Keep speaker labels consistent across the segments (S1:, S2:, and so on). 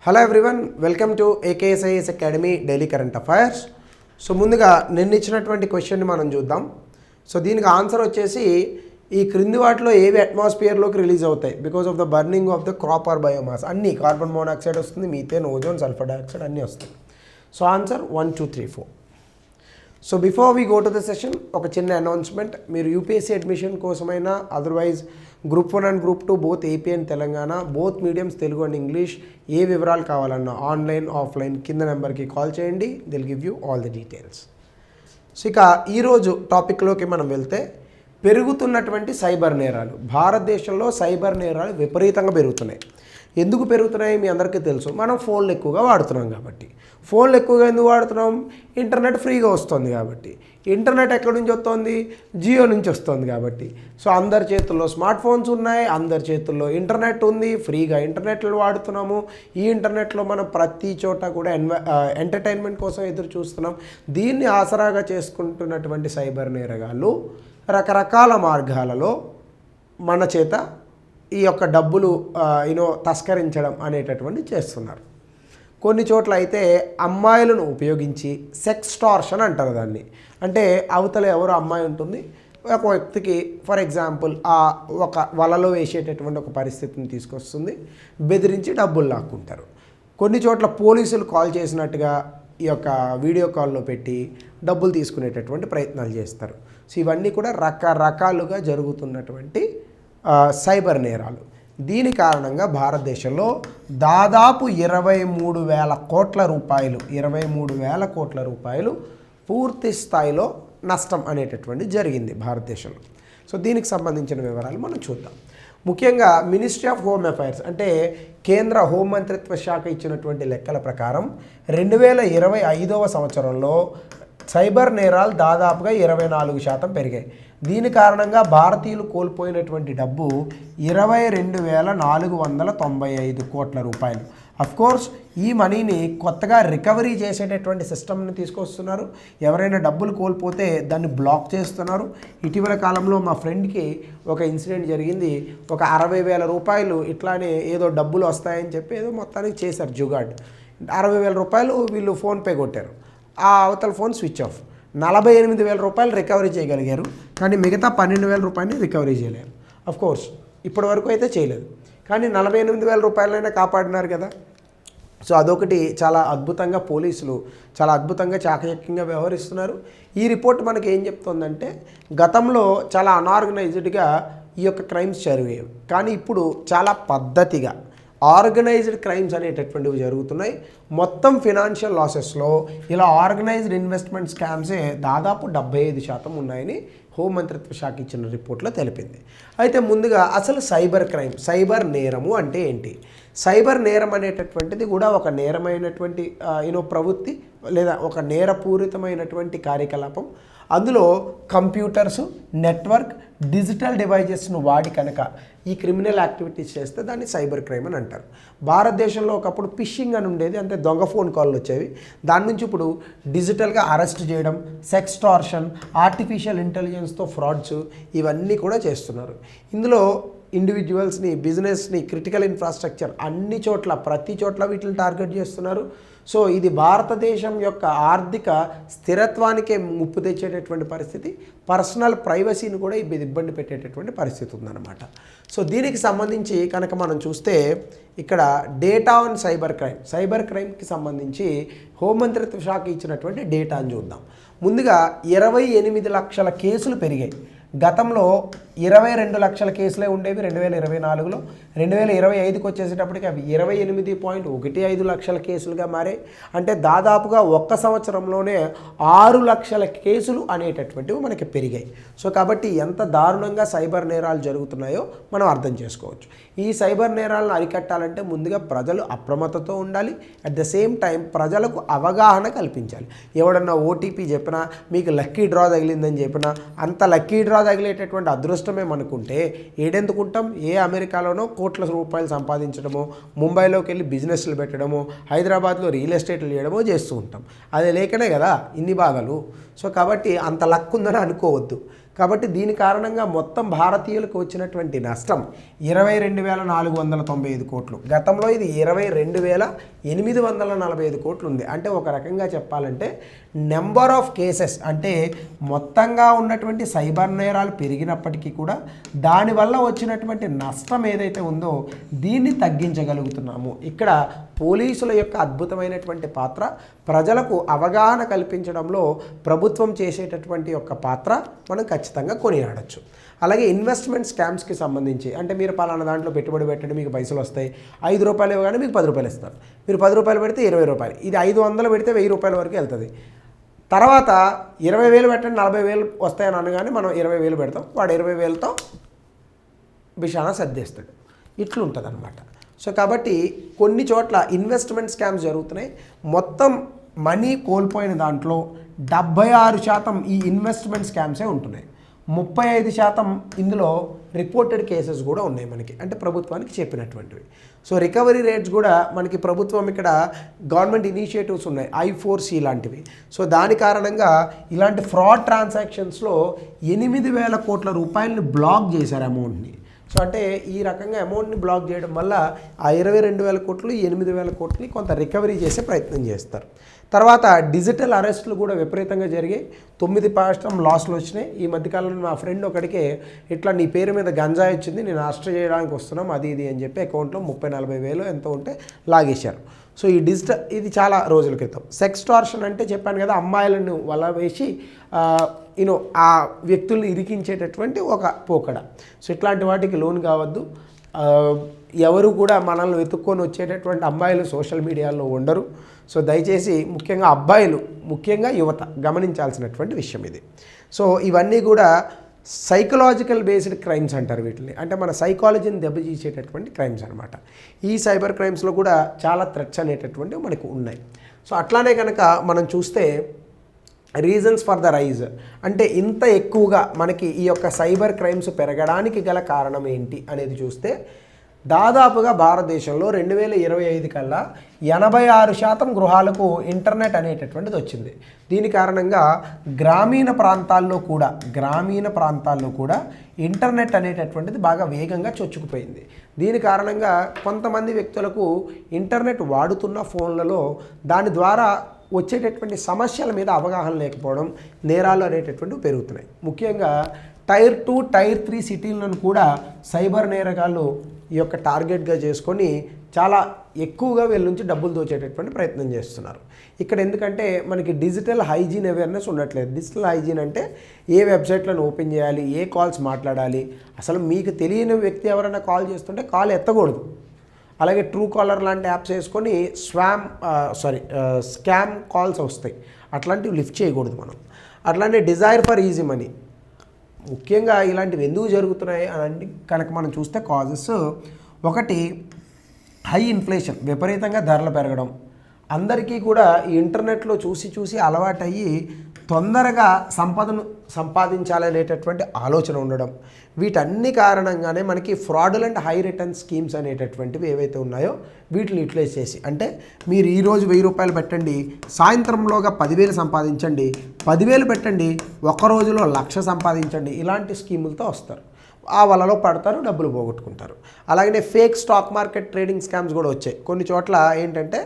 S1: Hello everyone, welcome to ఏకేఎస్ఐఎస్ academy daily current affairs. So ముందుగా నిన్న ఇచ్చినటువంటి క్వశ్చన్ని మనం చూద్దాం. సో దీనికి ఆన్సర్ వచ్చేసి ఈ క్రింది వాటిలో ఏవి అట్మాస్ఫియర్లోకి రిలీజ్ అవుతాయి because of the burning of the crop or biomass. అన్ని కార్బన్ మోనాక్సైడ్ వస్తుంది, మీథేన్, ఓజోన్, సల్ఫర్ డైఆక్సైడ్ అన్నీ వస్తాయి. So answer 1 2 3 4. So before we go to the session ఒక చిన్న అనౌన్స్మెంట్. మీరు యూపీఎస్సీ అడ్మిషన్ కోసమైనా otherwise group 1 and group 2 both AP and Telangana both mediums Telugu and English ఏ వివరాలు కావాలన్నా ఆన్లైన్ ఆఫ్లైన్ కింద నెంబర్కి కాల్ చేయండి. Dil give you all the details. So ఇక ఈరోజు టాపిక్లోకి మనం వెళ్తే పెరుగుతున్నటువంటి సైబర్ నేరాలు. భారతదేశంలో సైబర్ నేరాలు విపరీతంగా పెరుగుతున్నాయి. ఎందుకు పెరుగుతున్నాయి మీ అందరికీ తెలుసు. మనం ఫోన్లు ఎక్కువగా వాడుతున్నాం కాబట్టి. ఫోన్లు ఎక్కువగా ఎందుకు వాడుతున్నాం? ఇంటర్నెట్ ఫ్రీగా వస్తుంది కాబట్టి. ఇంటర్నెట్ ఎక్కడి నుంచి వస్తుంది? జియో నుంచి వస్తుంది కాబట్టి. సో అందరి చేతుల్లో స్మార్ట్ ఫోన్స్ ఉన్నాయి, అందరి చేతుల్లో ఇంటర్నెట్ ఉంది, ఫ్రీగా ఇంటర్నెట్లు వాడుతున్నాము. ఈ ఇంటర్నెట్లో మనం ప్రతి చోట కూడా ఎంటర్టైన్మెంట్ కోసం ఎదురు చూస్తున్నాం. దీన్ని ఆసరాగా చేసుకుంటున్నటువంటి సైబర్ నేరగాళ్ళు రకరకాల మార్గాలలో మన చేత ఈ యొక్క డబ్బులు తస్కరించడం అనేటటువంటి చేస్తున్నారు. కొన్ని చోట్ల అయితే అమ్మాయిలను ఉపయోగించి సెక్స్టార్షన్ అంటారు దాన్ని. అంటే అవతల ఎవరో అమ్మాయి ఉంటుంది, ఒక వ్యక్తికి ఫర్ ఎగ్జాంపుల్ ఒక వలలో వేసేటటువంటి ఒక పరిస్థితిని తీసుకొస్తుంది, బెదిరించి డబ్బులు లాక్కుంటారు. కొన్ని చోట్ల పోలీసులు కాల్ చేసినట్టుగా ఈ యొక్క వీడియో కాల్లో పెట్టి డబ్బులు తీసుకునేటటువంటి ప్రయత్నాలు చేస్తారు. సో ఇవన్నీ కూడా రకరకాలుగా జరుగుతున్నటువంటి సైబర్ నేరాలు. దీని కారణంగా భారతదేశంలో దాదాపు 23,000 కోట్ల రూపాయలు పూర్తి స్థాయిలో నష్టం అనేటటువంటి జరిగింది భారతదేశంలో. సో దీనికి సంబంధించిన వివరాలు మనం చూద్దాం. ముఖ్యంగా మినిస్ట్రీ ఆఫ్ హోమ్ అఫైర్స్ అంటే కేంద్ర హోంమంత్రిత్వ శాఖ ఇచ్చినటువంటి లెక్కల ప్రకారం 2025వ సంవత్సరంలో సైబర్ నేరాలు దాదాపుగా 24% పెరిగాయి. దీని కారణంగా భారతీయులు కోల్పోయినటువంటి డబ్బు 22,495 కోట్ల రూపాయలు. అఫ్కోర్స్ ఈ మనీని కొత్తగా రికవరీ చేసేటటువంటి సిస్టమ్ని తీసుకొస్తున్నారు. ఎవరైనా డబ్బులు కోల్పోతే దాన్ని బ్లాక్ చేస్తున్నారు. ఇటీవల కాలంలో మా ఫ్రెండ్కి ఒక ఇన్సిడెంట్ జరిగింది. ఒక 60,000 రూపాయలు ఇట్లానే ఏదో డబ్బులు వస్తాయని చెప్పి ఏదో మొత్తానికి చేశారు జుగాడ్. 60,000 రూపాయలు వీళ్ళు ఫోన్పే కొట్టారు. ఆ అవతల ఫోన్ స్విచ్ ఆఫ్. 48,000 రూపాయలు రికవరీ చేయగలిగారు, కానీ మిగతా 12,000 రూపాయలని రికవరీ చేయలేరు. అఫ్కోర్స్ ఇప్పటి వరకు అయితే చేయలేదు, కానీ 48,000 రూపాయలైనా కాపాడినారు కదా. సో అదొకటి చాలా అద్భుతంగా పోలీసులు చాలా అద్భుతంగా చాకచక్యంగా వ్యవహరిస్తున్నారు. ఈ రిపోర్ట్ మనకి ఏం చెప్తుందంటే గతంలో చాలా అనార్గనైజ్డ్గా ఈ యొక్క క్రైమ్స్ జరిగేవి, కానీ ఇప్పుడు చాలా పద్ధతిగా ఆర్గనైజ్డ్ క్రైమ్స్ అనేటటువంటివి జరుగుతున్నాయి. మొత్తం ఫినాన్షియల్ లాసెస్లో ఇలా ఆర్గనైజ్డ్ ఇన్వెస్ట్మెంట్ స్కామ్సే దాదాపు 75% ఉన్నాయని హోంమంత్రిత్వ శాఖ ఇచ్చిన రిపోర్ట్లో తెలిపింది. అయితే ముందుగా అసలు సైబర్ క్రైమ్, సైబర్ నేరము అంటే ఏంటి? సైబర్ నేరం అనేటటువంటిది కూడా ఒక నేరమైనటువంటి ప్రవృత్తి లేదా ఒక నేరపూరితమైనటువంటి కార్యకలాపం. అందులో కంప్యూటర్స్, నెట్వర్క్, డిజిటల్ డివైజెస్ను వాడి కనుక ఈ క్రిమినల్ యాక్టివిటీస్ చేస్తే దాన్ని సైబర్ క్రైమ్ అని అంటారు. భారతదేశంలో ఒకప్పుడు ఫిషింగ్ అని ఉండేది, అంటే దొంగ ఫోన్ కాల్లు వచ్చేవి. దాని నుంచి ఇప్పుడు డిజిటల్గా అరెస్ట్ చేయడం, సెక్స్టార్షన్, ఆర్టిఫిషియల్ ఇంటెలిజెన్స్తో ఫ్రాడ్స్ ఇవన్నీ కూడా చేస్తున్నారు. ఇందులో ఇండివిజువల్స్ని, బిజినెస్ని, క్రిటికల్ ఇన్ఫ్రాస్ట్రక్చర్ అన్ని చోట్ల ప్రతి చోట్ల వీటిని టార్గెట్ చేస్తున్నారు. సో ఇది భారతదేశం యొక్క ఆర్థిక స్థిరత్వానికే ముప్పు తెచ్చేటటువంటి పరిస్థితి, పర్సనల్ ప్రైవసీని కూడా ఇబ్బంది పెట్టేటటువంటి పరిస్థితి ఉందన్నమాట. సో దీనికి సంబంధించి కనుక మనం చూస్తే ఇక్కడ డేటా ఆన్ సైబర్ క్రైమ్కి సంబంధించి హోంమంత్రిత్వ శాఖ ఇచ్చినటువంటి డేటాను చూద్దాం. ముందుగా 28 లక్షల కేసులు పెరిగాయి. గతంలో 22 లక్షల కేసులే ఉండేవి 2024లో. 2025కి వచ్చేసేటప్పటికి అవి 28.15 లక్షల కేసులుగా మారాయి. అంటే దాదాపుగా ఒక్క సంవత్సరంలోనే 6 లక్షల కేసులు అనేటటువంటివి మనకి పెరిగాయి. సో కాబట్టి ఎంత దారుణంగా సైబర్ నేరాలు జరుగుతున్నాయో మనం అర్థం చేసుకోవచ్చు. ఈ సైబర్ నేరాలను అరికట్టాలంటే ముందుగా ప్రజలు అప్రమత్తతో ఉండాలి. అట్ ద సేమ్ టైం ప్రజలకు అవగాహన కల్పించాలి. ఎవడన్నా ఓటీపీ చెప్పినా, మీకు లక్కీ డ్రా తగిలిందని చెప్పినా, అంత లక్కీ డ్రా తగిలేటటువంటి అదృష్టమే మనకుంటే ఏడెందుకుంటాం? ఏ అమెరికాలోనో కోట్ల రూపాయలు సంపాదించడమో, ముంబైలోకి వెళ్ళి బిజినెస్లు పెట్టడమో, హైదరాబాద్లో రియల్ ఎస్టేట్లు చేయడమో చేస్తూ ఉంటాం. అది లేకనే కదా ఇన్ని బాధలు. సో కాబట్టి అంత లక్ ఉందని అనుకోవద్దు. కాబట్టి దీని కారణంగా మొత్తం భారతీయులకు వచ్చినటువంటి నష్టం 22,495 కోట్లు. గతంలో ఇది 22,845 కోట్లు ఉంది. అంటే ఒక రకంగా చెప్పాలంటే నెంబర్ ఆఫ్ కేసెస్ అంటే మొత్తంగా ఉన్నటువంటి సైబర్ నేరాలు పెరిగినప్పటికీ కూడా దానివల్ల వచ్చినటువంటి నష్టం ఏదైతే ఉందో దీన్ని తగ్గించగలుగుతున్నాము. ఇక్కడ పోలీసుల యొక్క అద్భుతమైనటువంటి పాత్ర, ప్రజలకు అవగాహన కల్పించడంలో ప్రభుత్వం చేసేటటువంటి యొక్క పాత్ర మనం ఖచ్చితంగా కొనియాడచ్చు. అలాగే ఇన్వెస్ట్మెంట్ స్కామ్స్కి సంబంధించి అంటే మీరు పలానా దాంట్లో పెట్టుబడి పెట్టండి మీకు పైసలు వస్తాయి, 5 రూపాయలు ఇవ్వగానే మీకు 10 రూపాయలు ఇస్తారు. మీరు 10 రూపాయలు పెడితే 20 రూపాయలు, ఇది 500 పెడితే 1000 రూపాయల వరకు వెళ్తుంది. తర్వాత 20,000 పెట్టండి 40,000 వస్తాయని అనగానే మనం 20,000 పెడతాం, వాడు 20,000తో బిషానా సర్దేస్తాడు. ఇట్లుంటుంది అనమాట. సో కాబట్టి కొన్ని చోట్ల ఇన్వెస్ట్మెంట్ స్కామ్స్ జరుగుతున్నాయి. మొత్తం మనీ కోల్పోయిన దాంట్లో 76% ఈ ఇన్వెస్ట్మెంట్ స్కామ్సే ఉంటున్నాయి. 35% ఇందులో రిపోర్టెడ్ కేసెస్ కూడా ఉన్నాయి మనకి, అంటే ప్రభుత్వానికి చెప్పినటువంటివి. సో రికవరీ రేట్స్ కూడా మనకి ప్రభుత్వం ఇక్కడ గవర్నమెంట్ ఇనిషియేటివ్స్ ఉన్నాయి, I4C లాంటివి. సో దాని కారణంగా ఇలాంటి ఫ్రాడ్ ట్రాన్సాక్షన్స్లో 8,000 కోట్ల రూపాయలని బ్లాక్ చేశారు అమౌంట్ని. సో అంటే ఈ రకంగా అమౌంట్ని బ్లాక్ చేయడం వల్ల ఆ 22,000 కోట్లు 8,000 కోట్లని కొంత రికవరీ చేసే ప్రయత్నం చేస్తారు. తర్వాత డిజిటల్ అరెస్టులు కూడా విపరీతంగా జరిగాయి. 9% లాస్లు వచ్చినాయి. ఈ మధ్యకాలంలో మా ఫ్రెండ్ ఒకడికే ఇట్లా నీ పేరు మీద గంజాయి వచ్చింది, నేను అరెస్ట్ చేయడానికి వస్తున్నాం అది ఇది అని చెప్పి అకౌంట్లో 30-40 వేలు ఎంతో ఉంటే లాగేశారు. సో ఈ ఇది చాలా రోజుల క్రితం. సెక్స్టార్షన్ అంటే చెప్పాను కదా, అమ్మాయిలను వల వేసి ఆ వ్యక్తుల్ని ఇరికించేటటువంటి ఒక పోకడ. సో ఇట్లాంటి వాటికి లోన్ కావద్దు. ఎవరు కూడా మనల్ని వెతుక్కొని వచ్చేటటువంటి అమ్మాయిలు సోషల్ మీడియాలో ఉండరు. సో దయచేసి ముఖ్యంగా అబ్బాయిలు, ముఖ్యంగా యువత గమనించాల్సినటువంటి విషయం ఇది. సో ఇవన్నీ కూడా సైకలాజికల్ బేస్డ్ క్రైమ్స్ అంటారు వీటిని, అంటే మన సైకాలజీని దెబ్బతీసేటటువంటి క్రైమ్స్ అనమాట. ఈ సైబర్ క్రైమ్స్లో కూడా చాలా థ్రెట్స్ అనేటటువంటివి మనకు ఉన్నాయి. సో అట్లానే కనుక మనం చూస్తే రీజన్స్ ఫర్ ద రైజ్ అంటే ఇంత ఎక్కువగా మనకి ఈ యొక్క సైబర్ క్రైమ్స్ పెరగడానికి గల కారణం ఏంటి అనేది చూస్తే దాదాపుగా భారతదేశంలో 2025 కల్లా 86% గృహాలకు ఇంటర్నెట్ అనేటటువంటిది వచ్చింది. దీని కారణంగా గ్రామీణ ప్రాంతాల్లో కూడా ఇంటర్నెట్ అనేటటువంటిది బాగా వేగంగా చొచ్చుకుపోయింది. దీని కారణంగా కొంతమంది వ్యక్తులకు ఇంటర్నెట్ వాడుతున్న ఫోన్లలో దాని ద్వారా వచ్చేటటువంటి సమస్యల మీద అవగాహన లేకపోవడం, నేరాలు అనేటటువంటివి పెరుగుతున్నాయి. ముఖ్యంగా టైర్ 2, టైర్ 3 సిటీలను కూడా సైబర్ నేరగాళ్ళు ఈ యొక్క టార్గెట్గా చేసుకొని చాలా ఎక్కువగా వీళ్ళ నుంచి డబ్బులు దోచేటటువంటి ప్రయత్నం చేస్తున్నారు. ఇక్కడ ఎందుకంటే మనకి డిజిటల్ హైజీన్ అవేర్నెస్ ఉండట్లేదు. డిజిటల్ హైజీన్ అంటే ఏ వెబ్సైట్లను ఓపెన్ చేయాలి, ఏ కాల్స్ మాట్లాడాలి, అసలు మీకు తెలియని వ్యక్తి ఎవరైనా కాల్ చేస్తుంటే కాల్ ఎత్తకూడదు. అలాగే ట్రూ కాలర్ లాంటి యాప్స్ వేసుకొని స్కామ్ కాల్స్ వస్తాయి, అట్లాంటివి లిఫ్ట్ చేయకూడదు మనం. అట్లానే డిజైర్ ఫర్ ఈజీ మనీ, ముఖ్యంగా ఇలాంటివి ఎందుకు జరుగుతున్నాయి అని కనుక మనం చూస్తే కాజెస్ ఒకటి హై ఇన్ఫ్లేషన్, విపరీతంగా ధరలు పెరగడం, అందరికీ కూడా ఈ ఇంటర్నెట్లో చూసి అలవాటయ్యి తొందరగా సంపదను సంపాదించాలనేటటువంటి ఆలోచన ఉండడం, వీటన్ని కారణంగానే మనకి ఫ్రాడులెంట్ హై రిటర్న్ స్కీమ్స్ అనేటటువంటివి ఏవైతే ఉన్నాయో వీటిని యూటిలైజ్ చేసి, అంటే మీరు ఈరోజు 1000 రూపాయలు పెట్టండి, సాయంత్రంలోగా 10,000 సంపాదించండి, 10,000 పెట్టండి, ఒక రోజులో 1,00,000 సంపాదించండి, ఇలాంటి స్కీములతో వస్తారు. ఆ వలలో పడతారు, డబ్బులు పోగొట్టుకుంటారు. అలాగనే fake stock market trading scams కూడా వచ్చాయి. కొన్ని చోట్ల ఏంటంటే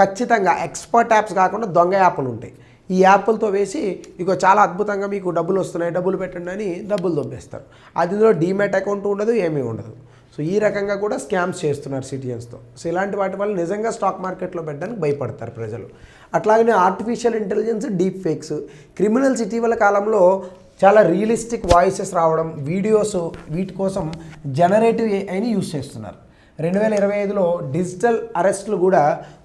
S1: ఖచ్చితంగా ఎక్స్పర్ట్ యాప్స్ కాకుండా దొంగ యాప్లు ఉంటాయి. ఈ యాప్లతో వేసి ఇగో చాలా అద్భుతంగా మీకు డబ్బులు వస్తున్నాయి, డబ్బులు పెట్టండి అని డబ్బులు దొబ్బేస్తారు. అదిలో డీమ్యాట్ అకౌంట్ ఉండదు, ఏమీ ఉండదు. సో ఈ రకంగా కూడా స్కామ్స్ చేస్తున్నారు సిటిజన్స్తో. సో ఇలాంటి వాటి వల్ల నిజంగా స్టాక్ మార్కెట్లో పెట్టడానికి భయపడతారు ప్రజలు. అట్లాగనే artificial intelligence, deep fakes, criminals ఇటీవల కాలంలో చాలా రియలిస్టిక్ వాయిసెస్ రావడం, వీడియోస్, వీటి కోసం జనరేటివ్ ఏఐని యూజ్ చేస్తున్నారు. 2025లో డిజిటల్ అరెస్టులు కూడా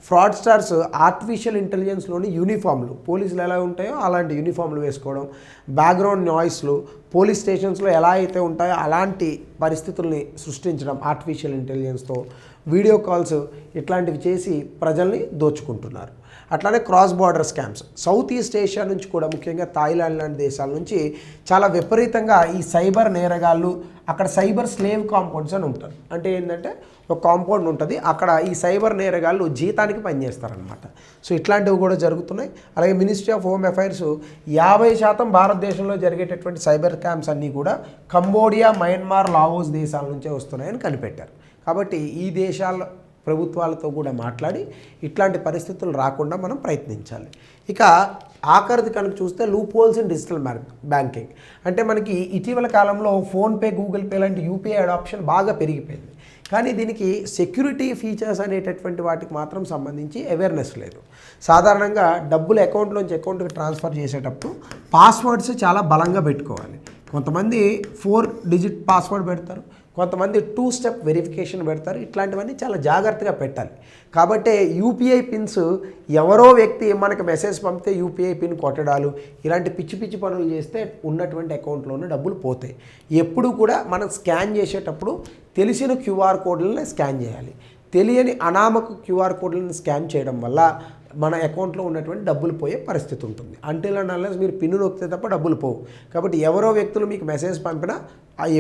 S1: ఫ్రాడ్స్టర్స్ ఆర్టిఫిషియల్ ఇంటెలిజెన్స్లోని యూనిఫామ్లు, పోలీసులు ఎలా ఉంటాయో అలాంటి యూనిఫామ్లు వేసుకోవడం, బ్యాక్గ్రౌండ్ నాయిస్లు, పోలీస్ స్టేషన్స్లో ఎలా అయితే ఉంటాయో అలాంటి పరిస్థితుల్ని సృష్టించడం ఆర్టిఫిషియల్ ఇంటెలిజెన్స్తో, వీడియో కాల్స్ ఇట్లాంటివి చేసి ప్రజల్ని దోచుకుంటున్నారు. అట్లానే cross border scams south east Asia నుంచి కూడా ముఖ్యంగా థాయిలాండ్ లాంటి దేశాల నుంచి చాలా విపరీతంగా ఈ సైబర్ నేరగాళ్ళు అక్కడ సైబర్ స్లేవ్ కాంపౌండ్స్ అని ఉంటారు. అంటే ఏంటంటే ఒక కాంపౌండ్ ఉంటుంది, అక్కడ ఈ సైబర్ నేరగాళ్ళు జీతానికి పనిచేస్తారనమాట. సో ఇట్లాంటివి కూడా జరుగుతున్నాయి. అలాగే మినిస్ట్రీ ఆఫ్ హోమ్ అఫైర్స్ 50% భారతదేశంలో జరిగేటటువంటి సైబర్ స్కామ్స్ అన్నీ కూడా కంబోడియా, మయన్మార్, లావోస్ దేశాల నుంచే వస్తున్నాయని కనిపెట్టారు. కాబట్టి ఈ దేశాల ప్రభుత్వాలతో కూడా మాట్లాడి ఇట్లాంటి పరిస్థితులు రాకుండా మనం ప్రయత్నించాలి. ఇక ఆఖరిది కనుక చూస్తే loop holes in digital banking. అంటే మనకి ఇటీవల కాలంలో ఫోన్పే, గూగుల్ పే లాంటి యూపీఐ అడాప్షన్ బాగా పెరిగిపోయింది. కానీ దీనికి సెక్యూరిటీ ఫీచర్స్ అనేటటువంటి వాటికి మాత్రం సంబంధించి అవేర్నెస్ లేదు. సాధారణంగా డబ్బులు అకౌంట్లోంచి అకౌంట్కి ట్రాన్స్ఫర్ చేసేటప్పుడు పాస్వర్డ్స్ చాలా బలంగా పెట్టుకోవాలి. కొంతమంది 4 డిజిట్ పాస్వర్డ్ పెడతారు, కొంతమంది 2 స్టెప్ వెరిఫికేషన్ పెడతారు. ఇట్లాంటివన్నీ చాలా జాగ్రత్తగా పెట్టాలి. కాబట్టి యూపీఐ పిన్స్ ఎవరో వ్యక్తి మనకు మెసేజ్ పంపితే యూపీఐ పిన్ కొట్టడాలు ఇలాంటి పిచ్చి పిచ్చి పనులు చేస్తే ఉన్నటువంటి అకౌంట్లోనే డబ్బులు పోతాయి. ఎప్పుడు కూడా మనం స్కాన్ చేసేటప్పుడు తెలిసిన క్యూఆర్ కోడ్లను స్కాన్ చేయాలి. తెలియని అనామక క్యూఆర్ కోడ్లను స్కాన్ చేయడం వల్ల మన అకౌంట్లో ఉన్నటువంటి డబ్బులు పోయే పరిస్థితి ఉంటుంది. అంటిల్ అండ్ అన్లెస్ మీరు పిన్ను నొక్కితే తప్ప డబ్బులు పోవు. కాబట్టి ఎవరో వ్యక్తులు మీకు మెసేజ్ పంపినా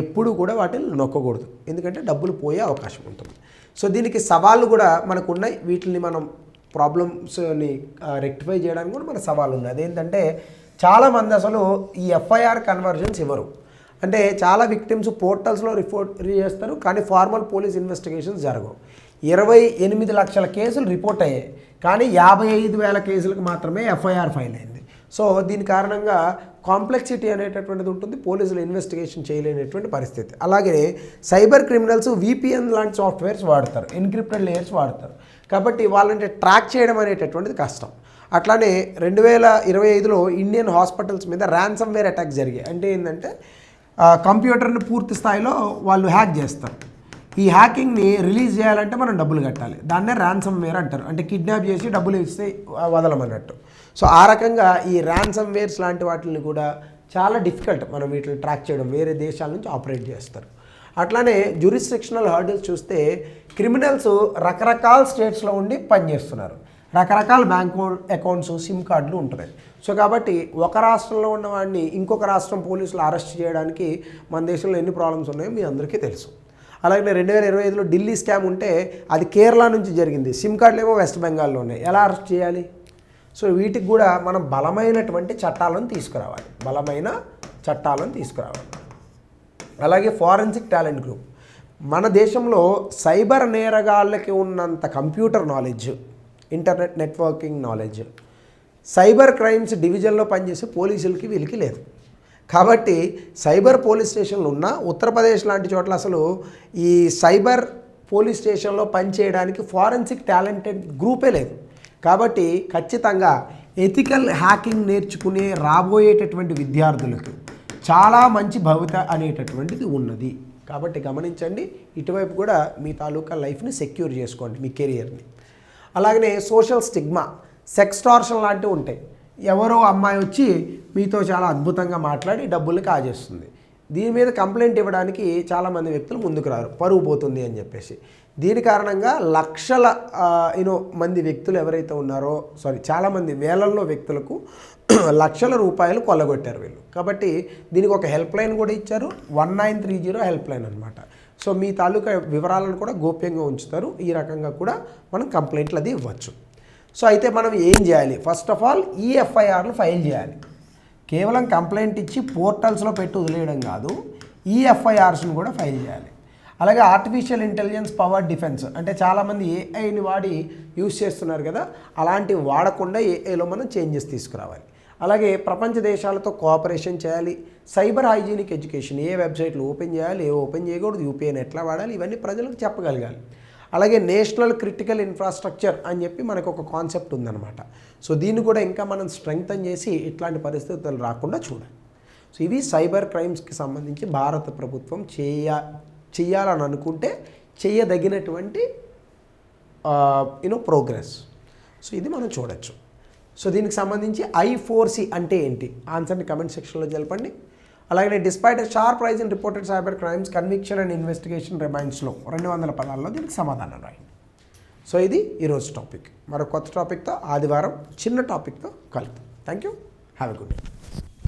S1: ఎప్పుడు కూడా వాటిని నొక్కకూడదు, ఎందుకంటే డబ్బులు పోయే అవకాశం ఉంటుంది. సో దీనికి సవాళ్ళు కూడా మనకు ఉన్నాయి. వీటిని మనం ప్రాబ్లమ్స్ని రెక్టిఫై చేయడానికి కూడా మన సవాళ్ళు ఉంది. అదేంటంటే చాలామంది అసలు ఈ ఎఫ్ఐఆర్ కన్వర్జన్స్ ఇవ్వరు. అంటే చాలా విక్టిమ్స్ పోర్టల్స్లో రిపోర్ట్ చేస్తారు, కానీ ఫార్మల్ పోలీస్ ఇన్వెస్టిగేషన్స్ జరగవు. 28 లక్షల కేసులు రిపోర్ట్ అయ్యాయి, కానీ 55,000 కేసులకు మాత్రమే ఎఫ్ఐఆర్ ఫైల్ అయింది. సో దీని కారణంగా కాంప్లెక్సిటీ అనేటటువంటిది ఉంటుంది, పోలీసులు ఇన్వెస్టిగేషన్ చేయలేనటువంటి పరిస్థితి. అలాగే సైబర్ క్రిమినల్స్ విపిఎన్ లాంటి సాఫ్ట్వేర్స్ వాడతారు, ఎన్క్రిప్టెడ్ లేయర్స్ వాడతారు. కాబట్టి వాళ్ళని ట్రాక్ చేయడం అనేటటువంటిది కష్టం. అట్లానే 2025లో ఇండియన్ హాస్పిటల్స్ మీద ర్యాన్సమ్వేర్ అటాక్ జరిగాయి. అంటే ఏంటంటే కంప్యూటర్ని పూర్తి స్థాయిలో వాళ్ళు హ్యాక్ చేస్తారు. ఈ హ్యాకింగ్ని రిలీజ్ చేయాలంటే మనం డబ్బులు కట్టాలి. దాన్నే ర్యాన్సమ్వేర్ అంటారు. అంటే కిడ్నాప్ చేసి డబ్బులు ఇస్తే వదలమన్నట్టు. సో ఆ రకంగా ఈ ర్యాన్సమ్వేర్స్ లాంటి వాటిని కూడా చాలా డిఫికల్ట్ మనం వీటిని ట్రాక్ చేయడం. వేరే దేశాల నుంచి ఆపరేట్ చేస్తారు. అట్లానే జ్యూరిస్డిక్షనల్ హర్డిల్స్ చూస్తే క్రిమినల్స్ రకరకాల స్టేట్స్లో ఉండి పనిచేస్తున్నారు. రకరకాల బ్యాంక్ అకౌంట్స్, సిమ్ కార్డులు ఉంటున్నాయి. సో కాబట్టి ఒక రాష్ట్రంలో ఉన్న వాడిని ఇంకొక రాష్ట్రం పోలీసులు అరెస్ట్ చేయడానికి మన దేశంలో ఎన్ని ప్రాబ్లమ్స్ ఉన్నాయో మీ అందరికీ తెలుసు. అలాగే 2025లో ఢిల్లీ స్కామ్ ఉంటే అది కేరళ నుంచి జరిగింది, సిమ్ కార్డులు ఏమో వెస్ట్ బెంగాల్లో ఉన్నాయి. ఎలా అరెస్ట్ చేయాలి? సో వీటికి కూడా మనం బలమైనటువంటి చట్టాలను తీసుకురావాలి. అలాగే ఫారెన్సిక్ టాలెంట్ గ్రూప్. మన దేశంలో సైబర్ నేరగాళ్ళకి ఉన్నంత computer knowledge, internet networking knowledge cyber crimes డివిజన్లో పనిచేసే పోలీసులకి వీళ్ళకి లేదు. కాబట్టి సైబర్ పోలీస్ స్టేషన్లు ఉన్న ఉత్తరప్రదేశ్ లాంటి చోట్ల అసలు ఈ సైబర్ పోలీస్ స్టేషన్లో పనిచేయడానికి ఫారెన్సిక్ టాలెంటెడ్ గ్రూపే లేదు. కాబట్టి ఖచ్చితంగా ఎథికల్ హ్యాకింగ్ నేర్చుకునే రాబోయేటటువంటి విద్యార్థులకు చాలా మంచి భవిత అనేటటువంటిది ఉన్నది. కాబట్టి గమనించండి, ఇటువైపు కూడా మీ తాలూకా లైఫ్ని సెక్యూర్ చేసుకోండి, మీ కెరియర్ని. అలాగనే సోషల్ స్టిగ్మా, సెక్స్టార్షన్ లాంటివి ఉంటాయి. ఎవరో అమ్మాయి వచ్చి మీతో చాలా అద్భుతంగా మాట్లాడి డబ్బులు కాజేస్తుంది. దీని మీద కంప్లైంట్ ఇవ్వడానికి చాలామంది వ్యక్తులు ముందుకు రారు, పరువు పోతుంది అని చెప్పేసి. దీని కారణంగా లక్షల మంది వ్యక్తులు ఎవరైతే ఉన్నారో చాలామంది వేలల్లో వ్యక్తులకు లక్షల రూపాయలు కొల్లగొట్టారు వీళ్ళు. కాబట్టి దీనికి ఒక హెల్ప్ లైన్ కూడా ఇచ్చారు, 1930 హెల్ప్ లైన్ అనమాట. సో మీ తాలూకా వివరాలను కూడా గోప్యంగా ఉంచుతారు. ఈ రకంగా కూడా మనం కంప్లైంట్లు అది ఇవ్వచ్చు. సో అయితే మనం ఏం చేయాలి? ఫస్ట్ ఆఫ్ ఆల్ ఈ ఎఫ్ఐఆర్లు ఫైల్ చేయాలి. కేవలం కంప్లైంట్ ఇచ్చి పోర్టల్స్లో పెట్టి వదిలేయడం కాదు, ఈ ఎఫ్ఐఆర్స్ని కూడా ఫైల్ చేయాలి. అలాగే ఆర్టిఫిషియల్ ఇంటెలిజెన్స్ పవర్ డిఫెన్స్, అంటే చాలామంది ఏఐని వాడి యూజ్ చేస్తున్నారు కదా, అలాంటివి వాడకుండా ఏఐలో మనం చేంజెస్ తీసుకురావాలి. అలాగే ప్రపంచ దేశాలతో కోఆపరేషన్ చేయాలి. సైబర్ హైజీనిక్ ఎడ్యుకేషన్, ఏ వెబ్సైట్లు ఓపెన్ చేయాలి, ఏ ఓపెన్ చేయకూడదు, యూపీఐని ఎట్లా వాడాలి, ఇవన్నీ ప్రజలకు చెప్పగలగాలి. అలాగే నేషనల్ క్రిటికల్ ఇన్ఫ్రాస్ట్రక్చర్ అని చెప్పి మనకు ఒక కాన్సెప్ట్ ఉందన్నమాట. సో దీన్ని కూడా ఇంకా మనం స్ట్రెంగ్తన్ చేసి ఇట్లాంటి పరిస్థితులు రాకుండా చూడాలి. సో ఇవి సైబర్ క్రైమ్స్కి సంబంధించి భారత ప్రభుత్వం చేయాలని అనుకుంటే చేయదగినటువంటి ప్రోగ్రెస్. సో ఇది మనం చూడొచ్చు. సో దీనికి సంబంధించి I4C అంటే ఏంటి? ఆన్సర్ని కమెంట్ సెక్షన్లో తెలపండి. అలాగే despite sharp rise in reported cyber crimes conviction and investigation రిమైన్స్లో 200 పదాల్లో దీనికి సమాధానం రాయండి. సో ఇది ఈరోజు టాపిక్. మరో కొత్త టాపిక్తో ఆదివారం చిన్న టాపిక్తో కలుద్దాం. Thank you. Have a good day.